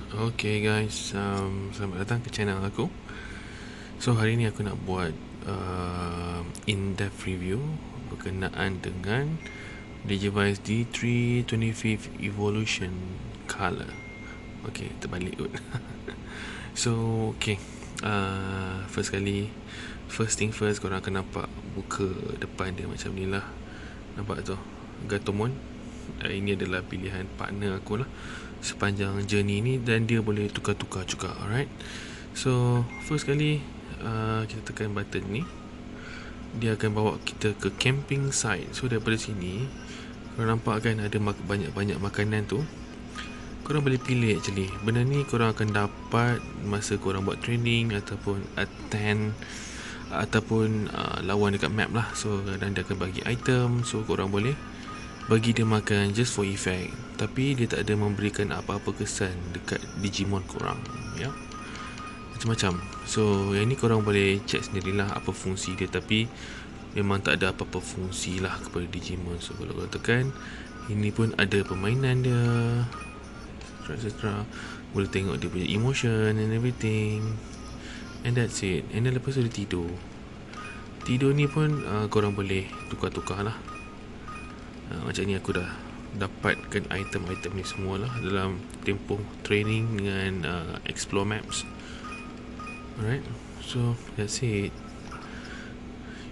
Okay guys, selamat datang ke channel aku. So hari ni aku nak buat in-depth review berkenaan dengan Digivice D3 25th Evolution Color. Okay, terbalik kot. So okay, first thing first, korang akan nampak buka depan dia macam ni lah. Nampak tu, Gatomon. Ini adalah pilihan partner aku lah sepanjang journey ni, dan dia boleh tukar-tukar juga. Alright, so first kali kita tekan button ni, dia akan bawa kita ke camping site. So daripada sini korang nampak kan ada banyak-banyak makanan tu. Korang boleh pilih actually. Benda ni korang akan dapat masa korang buat training ataupun attend ataupun lawan dekat map lah. So kadang dia akan bagi item, so korang boleh bagi dia makan just for effect, tapi dia tak ada memberikan apa-apa kesan dekat Digimon korang, ya. Macam-macam. So yang ni korang boleh check sendirilah apa fungsi dia, tapi memang tak ada apa-apa fungsi lah kepada Digimon. So kalau korang tekan, ini pun ada permainan dia, etc. Boleh tengok dia punya emotion and everything, and that's it. And then lepas tu dia tidur. Tidur ni pun korang boleh tukar-tukar lah. Macam ni aku dah dapatkan item-item ni semua lah dalam tempoh training dengan explore maps. Alright, so that's it.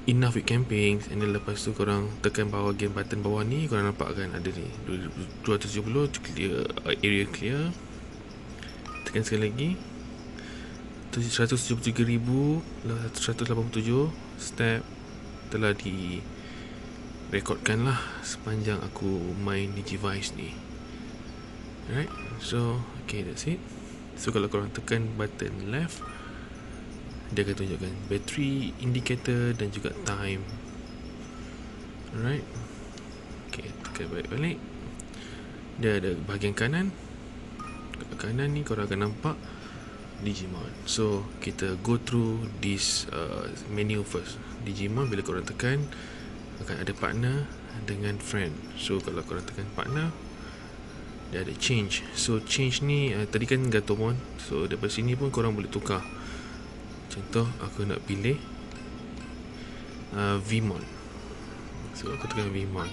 Enough with camping. And then lepas tu korang tekan bawah game button bawah ni, korang nampak kan ada ni 270 clear, area clear. Tekan sekali lagi, 173,187 step telah di rekodkan lah sepanjang aku main Digivice ni. Alright, so okay, that's it. So kalau korang tekan button left, dia akan tunjukkan battery indicator dan juga time. Alright, okay, tekan balik. Dia ada bahagian kanan. Kat kanan ni korang akan nampak Digimon. So kita go through this menu first. Digimon, bila korang tekan akan ada partner dengan friend. So kalau korang tekan partner, dia ada change. So change ni tadi kan Gatomon. So daripada sini pun korang boleh tukar. Contoh aku nak pilih Vmon. So aku tekan Vmon.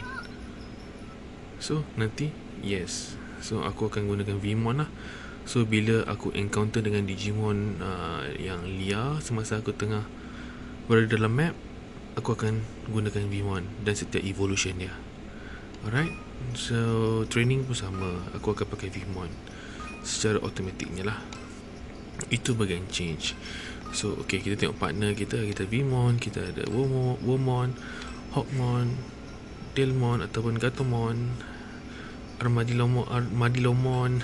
So nanti yes, so aku akan gunakan Vmon lah. So bila aku encounter dengan Digimon yang liar semasa aku tengah berada dalam map, aku akan gunakan Vmon dan setiap evolution dia. Alright, so training pun sama, aku akan pakai Vmon secara automatiknya lah. Itu bagian change. So okay, kita tengok partner kita. Kita Vmon, kita ada Wormmon, Hawkmon, Tailmon ataupun Gatomon, Armadillomon,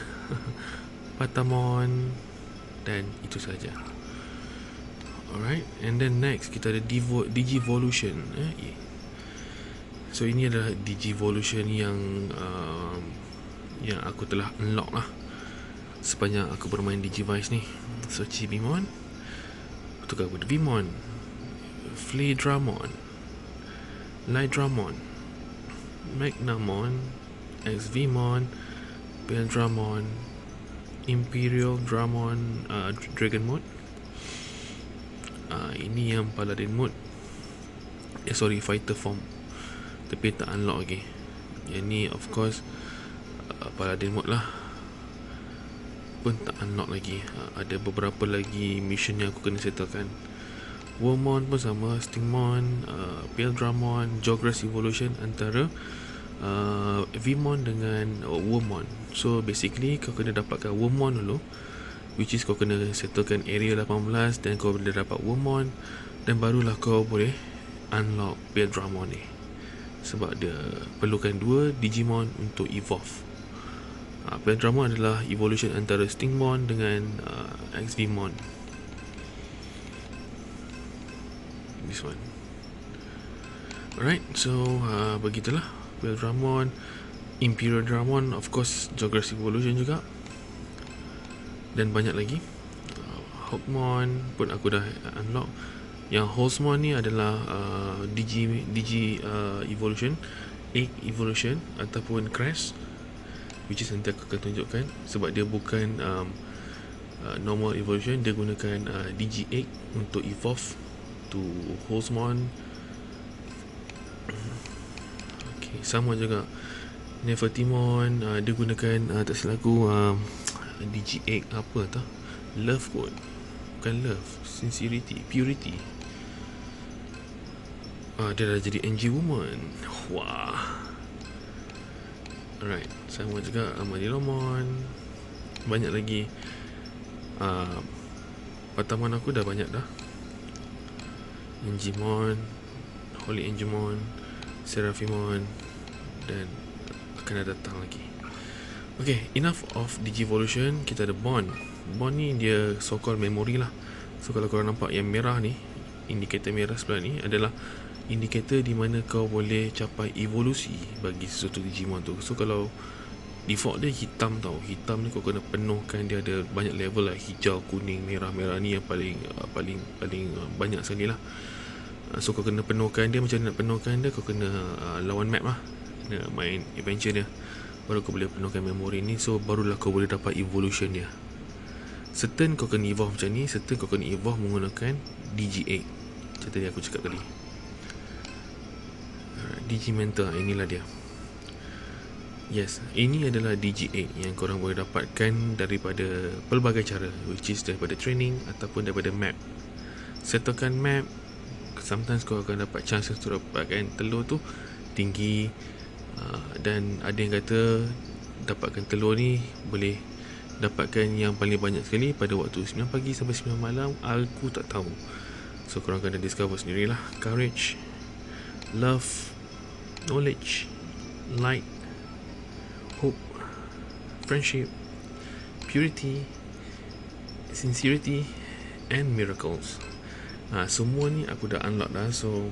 Patamon, dan itu saja. Alright, and then next kita ada Digivolution. So ini adalah Digivolution yang aku telah unlock lah sepanjang aku bermain Digivice ni. So Chibimon, tukar kepada Vmon, Fleadramon, Lightramon, Magnamon, Xvmon, Beldramon, Imperial Dramon, Dragon Mode. Ini yang Paladin Mode. Fighter form, tapi tak unlock lagi. Yang ni of course Paladin Mode lah, pun tak unlock lagi. Ada beberapa lagi mission yang aku kena settlekan. Wormmon pun sama, Stingmon, Beldramon, Jogras Evolution antara Vmon dengan Wormmon. So basically kau kena dapatkan Wormmon dulu, which is kau kena settlekan area 18, dan kau boleh dapat Wormmon, dan barulah kau boleh unlock Beldramon ni. Sebab dia perlukan 2 Digimon untuk evolve. Beldramon adalah evolution antara Stingmon dengan Xvmon. This one. Alright, so begitulah Beldramon, Imperial Dramon, of course Jogras Evolution juga, dan banyak lagi. Hawkmon pun aku dah unlock. Yang Holzmon ni adalah Digi Evolution, Egg Evolution ataupun Crest. which is nanti aku akan tunjukkan. Sebab dia bukan normal evolution, dia gunakan Digi-Egg untuk evolve to Holzmon. Okay, sama juga Nefertimon, dia gunakan tak silap aku Digi-Egg apa tau, Love kot, bukan Love, Sincerity, Purity. Dia dah jadi NG Woman. Wah. Alright, sama juga Amadilomon. Banyak lagi. Patamon aku dah banyak dah. Angimon, Holy Angimon, Seraphimon, dan akan datang lagi. Okay, enough of Digivolution. Kita ada Bond. Bond ni dia so called memory lah. So kalau korang nampak yang merah ni, indikator merah sebelah ni adalah indikator di mana kau boleh capai evolusi bagi sesuatu Digimon tu. So kalau default dia hitam tau. Hitam ni kau kena penuhkan, dia ada banyak level lah, hijau, kuning, merah. Merah ni yang paling banyak sekali lah. So kau kena penuhkan dia. Macam mana nak penuhkan dia? Kau kena lawan map lah, kena main adventure dia, baru kau boleh penuhkan memori ni. So barulah kau boleh dapat evolution dia. Certain kau kena evolve macam ni, certain kau kena evolve menggunakan Digi-Egg. Macam tadi aku cakap tadi. Digimental, inilah dia. Yes, ini adalah Digi-Egg yang korang boleh dapatkan daripada pelbagai cara, which is daripada training ataupun daripada map. Settlekan map, sometimes kau akan dapat chance untuk dapatkan telur tu tinggi. Dan ada yang kata dapatkan telur ni boleh dapatkan yang paling banyak sekali pada waktu 9 pagi sampai 9 malam. Aku tak tahu, so korang kena discover sendirilah. Courage, love, knowledge, light, hope, friendship, purity, sincerity, and miracles. Semua ni aku dah unlock dah. So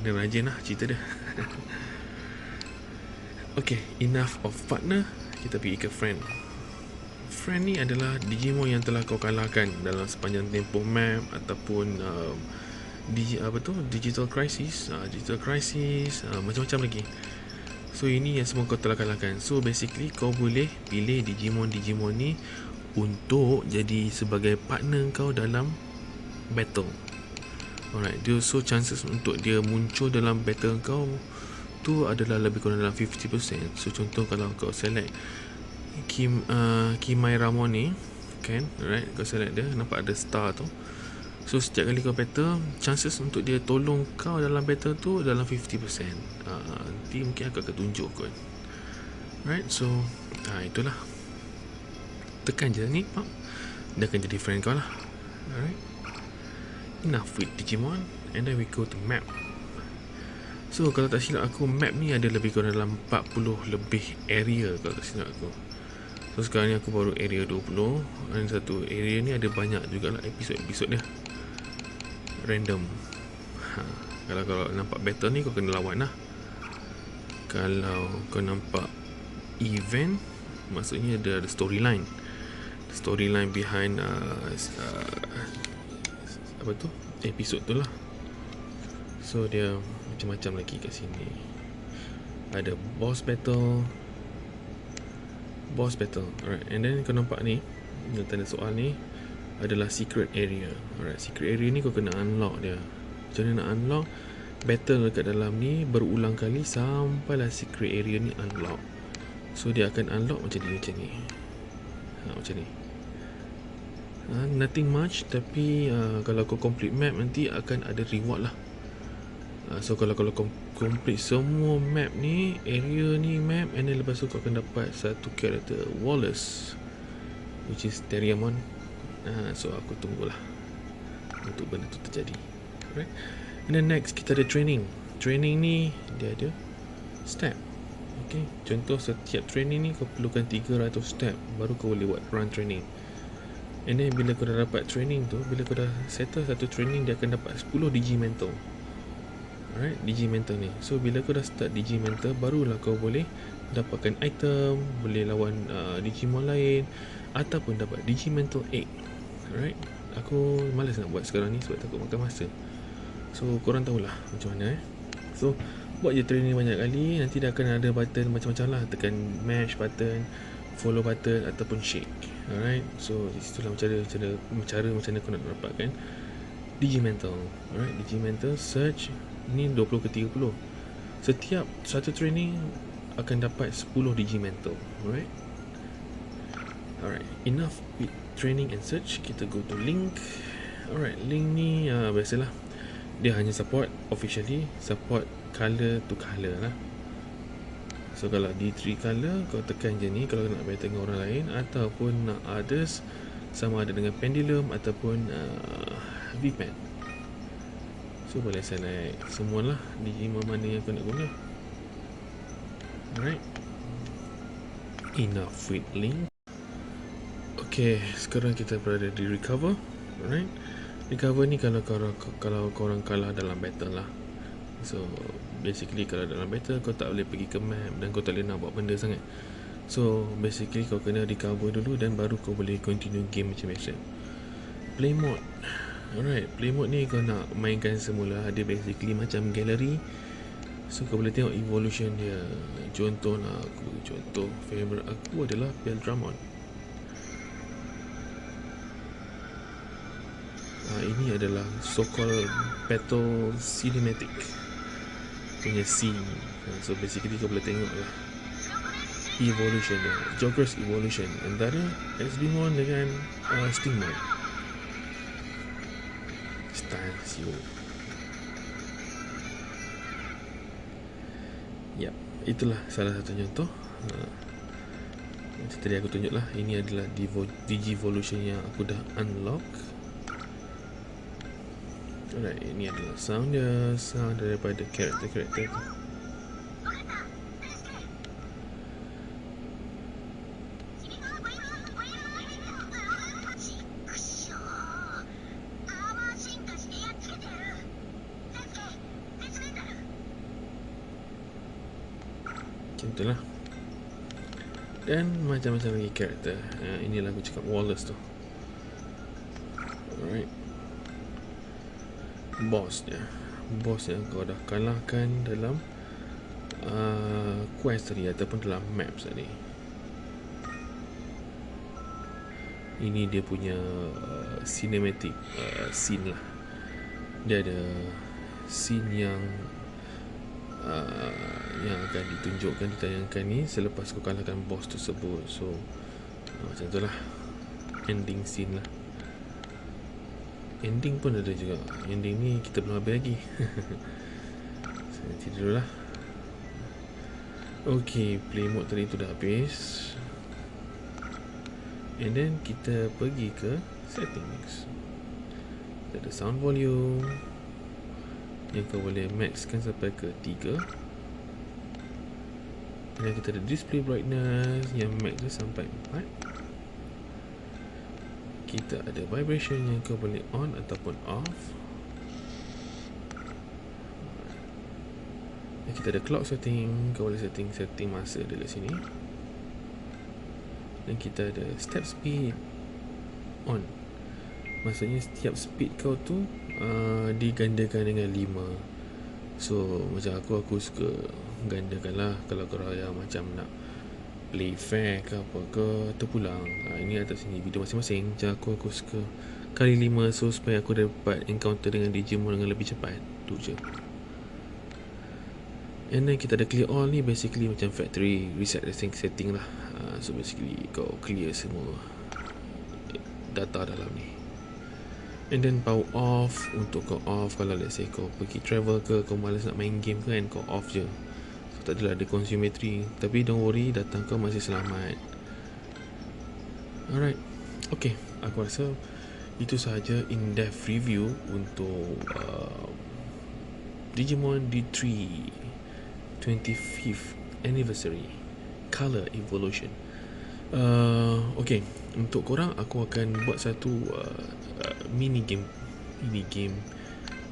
kena rajin lah cerita dia. Okay, enough of partner. Kita pergi ke friend. Friend ni adalah Digimon yang telah kau kalahkan dalam sepanjang tempoh map ataupun Digital Crisis, macam-macam lagi. So ini yang semua kau telah kalahkan. So basically kau boleh pilih Digimon ni untuk jadi sebagai partner kau dalam battle. Alright, so chances untuk dia muncul dalam battle kau tu adalah lebih kurang dalam 50%. So contoh kalau kau select Kimai Ramon ni kan, alright, kau select dia, nampak ada star tu. So setiap kali kau battle, chances untuk dia tolong kau dalam battle tu dalam 50%. Nanti mungkin aku akan tunjuk kot. Right, so itulah. Tekan je ni, dia akan jadi friend kau lah. Alright, enough with Digimon. And then we go to map. So kalau tak silap aku, map ni ada lebih kurang dalam 40 lebih area kalau tak silap aku. So sekarang ni aku baru area 20. Dan satu area ni ada banyak jugalah episod-episod dia, random. Kalau nampak battle ni kau kena lawan lah. Kalau kau nampak event, maksudnya dia ada storyline behind episod tu lah. So dia macam-macam lagi kat sini. Ada boss battle. Alright, and then kau nampak ni, yang tanda soal ni adalah secret area. Alright, secret area ni kau kena unlock dia. Macam mana nak unlock? Battle dekat dalam ni berulang kali sampailah secret area ni unlock. So dia akan unlock macam ni. Macam ni. Nothing much, tapi kalau kau complete map nanti akan ada reward lah. So kalau kau complete semua map ni, area ni map, and then lepas tu kau akan dapat satu karakter Wallace, which is Terriermon. So aku tunggulah untuk benda tu terjadi. Alright. And then next kita ada training. Training ni dia ada step. Okay, contoh setiap training ni kau perlukan 300 step baru kau boleh buat run training. And then bila kau dah dapat training tu, bila kau dah settle satu training, dia akan dapat 10 Digimental. Alright, Digimental ni. So bila kau dah start Digimental, barulah kau boleh dapatkan item, boleh lawan Digimon lain, ataupun dapat Digimental Egg. Alright, aku malas nak buat sekarang ni sebab takut makan masa. So korang tahulah macam mana. So Buat je training banyak kali, nanti dah akan ada button macam-macam lah. Tekan mash button, follow button ataupun shake. Alright, so itulah cara macam mana kau nak dapatkan Digimental. Alright, Digimental search ni 20 ke 30. Setiap satu training akan dapat 10 Digimental. Alright. Alright, enough with training and search. Kita go to link. Alright, link ni biasalah, dia hanya support officially, support color to color lah. So kalau D3 color, kau tekan je ni kalau nak bayar dengan orang lain, ataupun nak others, sama ada dengan pendulum ataupun VPN. So boleh select semualah Digimon mana yang kau nak guna. Alright, enough with link. Okay, sekarang kita berada di recover. Alright, recover ni kalau korang kalah dalam battle lah. So basically kalau dalam battle kau tak boleh pergi ke map dan kau tak boleh nak buat benda sangat. So basically kau kena recover dulu dan baru kau boleh continue game macam biasa. Play mode. Alright, play mode ni kau nak mainkan semula. Dia basically macam gallery. So kau boleh tengok evolution dia. Contoh favorite aku adalah Beldramon. Ini adalah so-called battle cinematic punya scene. So basically kau boleh tengok lah evolution dia, Jogger's evolution antara Xbimon dengan Stingmon. Style Zero. Yap, itulah salah satu contoh. Macam tadi aku tunjuk lah, ini adalah Digivolution yang aku dah unlock. Alright, ini adalah sound dia, sound daripada karakter-karakter tu. Macam tu lah. Dan macam-macam lagi karakter. Inilah aku cakap Wallace tu. Alright, boss yang kau dah kalahkan dalam quest tadi ataupun dalam maps tadi. Ini dia punya cinematic scene lah. Dia ada scene yang akan ditunjukkan, ditayangkan ni selepas kau kalahkan boss tersebut. So macam tu lah ending scene lah. Ending pun ada juga. Ending ni kita belum habis lagi. So, nanti dulu lah. Okay, play mode tadi tu dah habis. And then kita pergi ke settings. Kita ada sound volume yang kau boleh maxkan sampai ke 3. Dan kita ada display brightness yang max dia sampai 4. Kita ada vibration yang kau boleh on ataupun off. Dan kita ada clock setting, kau boleh setting masa dekat sini. Dan kita ada step speed on. Maksudnya setiap speed kau tu digandakan dengan 5. So macam aku suka gandakan lah. Kalau korang yang macam nak play fair ke apa ke terpulang, ini atas sini video masing-masing. Macam aku suka kali 5, so supaya aku dapat encounter dengan Digimon dengan lebih cepat. Tu je. And then kita ada clear all ni basically macam factory reset setting lah. So basically kau clear semua data dalam ni. And then power off, untuk kau off kalau let's say kau pergi travel ke, kau malas nak main game kan, kau off je. So tak adalah ada consume battery. Tapi don't worry, data kau masih selamat. Alright, okay, aku rasa itu sahaja in-depth review untuk Digimon D3 25th anniversary color evolution. Okay, untuk korang aku akan buat satu mini game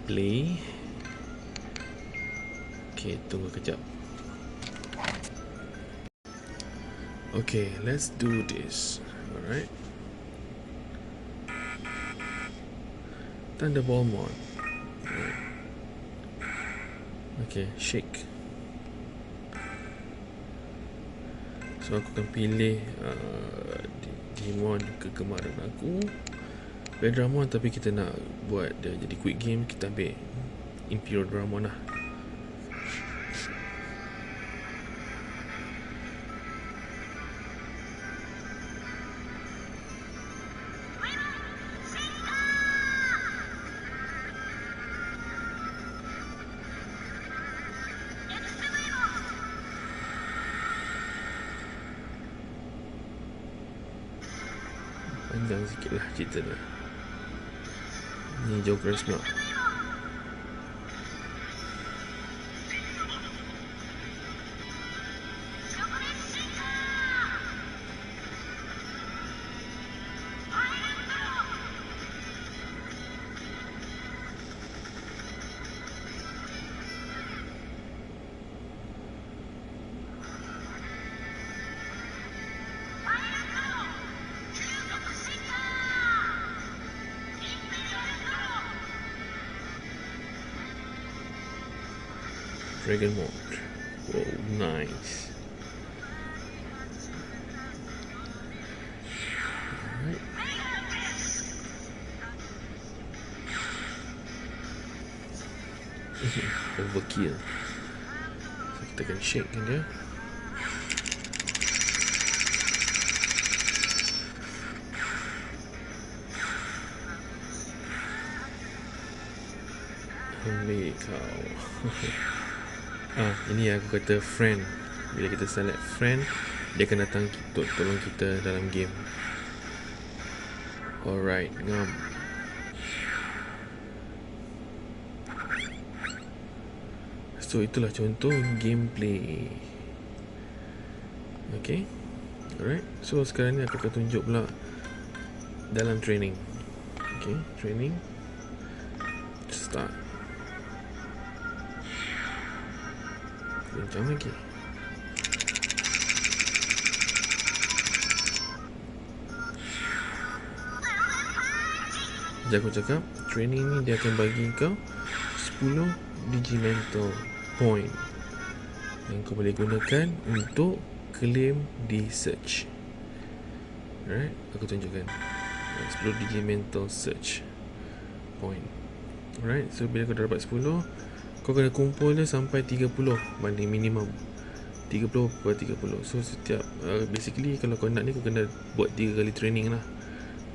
play. Okay, tunggu kejap. Okay, let's do this. Alright, Thunderball Mon. Okay, shake. So aku akan pilih Digimon kegemaran aku, Dramon. Tapi kita nak buat dia jadi quick game, kita ambil Imperial Dramon lah. Panjang sikit lah cerita dia. Ni Joker Smart. Dragon Mode. Wow, nice. Alright. Overkill. So kita akan shake kan dia. Ambil kau. Ini aku kata friend. Bila kita select friend, dia akan datang untuk tolong kita dalam game. Alright, ngam. So itulah contoh gameplay. Okay. Alright. So sekarang ni aku akan tunjuk pula dalam training. Okay, training. Start. Bincang lagi. Jadi aku cakap training ni dia akan bagi kau 10 Digimental point yang kau boleh gunakan untuk claim di search. Alright, aku tunjukkan 10 Digimental search point. Alright, so bila kau dah dapat 10, kau kena kumpul dia sampai 30 banding minimum 30/30. So setiap basically kalau kau nak ni, kau kena buat 3 kali training lah,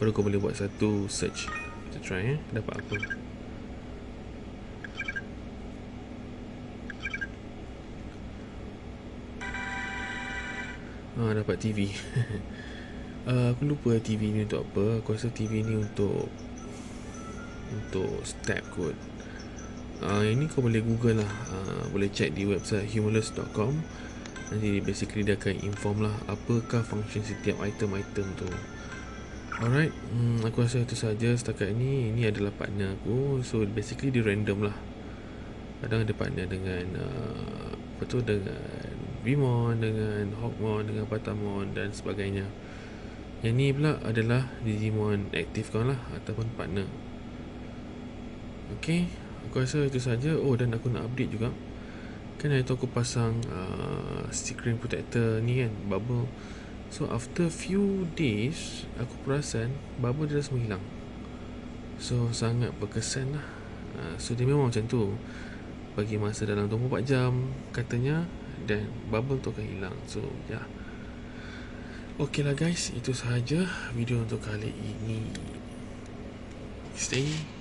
baru kau boleh buat satu search. Kita try dapat apa. Dapat TV. Aku lupa TV ni untuk apa. Aku rasa TV ni untuk step kot. Ini kau boleh google lah, boleh check di website humulus.com. Nanti basically dia akan inform lah apakah function setiap item-item tu. Alright, aku rasa itu saja setakat ni. Ini adalah partner aku. So basically dia random lah. Kadang ada partner dengan dengan Vimon, dengan Hawkmon, dengan Patamon dan sebagainya. Yang ni pula adalah Digimon aktif kau lah, ataupun partner. Okay, aku rasa itu saja. Dan aku nak update juga. Kan hari tu aku pasang screen protector ni kan, bubble. So after few days, aku perasan bubble dia dah semua hilang. So sangat berkesan lah. So dia memang macam tu, bagi masa dalam 24 jam katanya, dan bubble tu akan hilang. So ya, okay lah guys, itu sahaja video untuk kali ini. Stay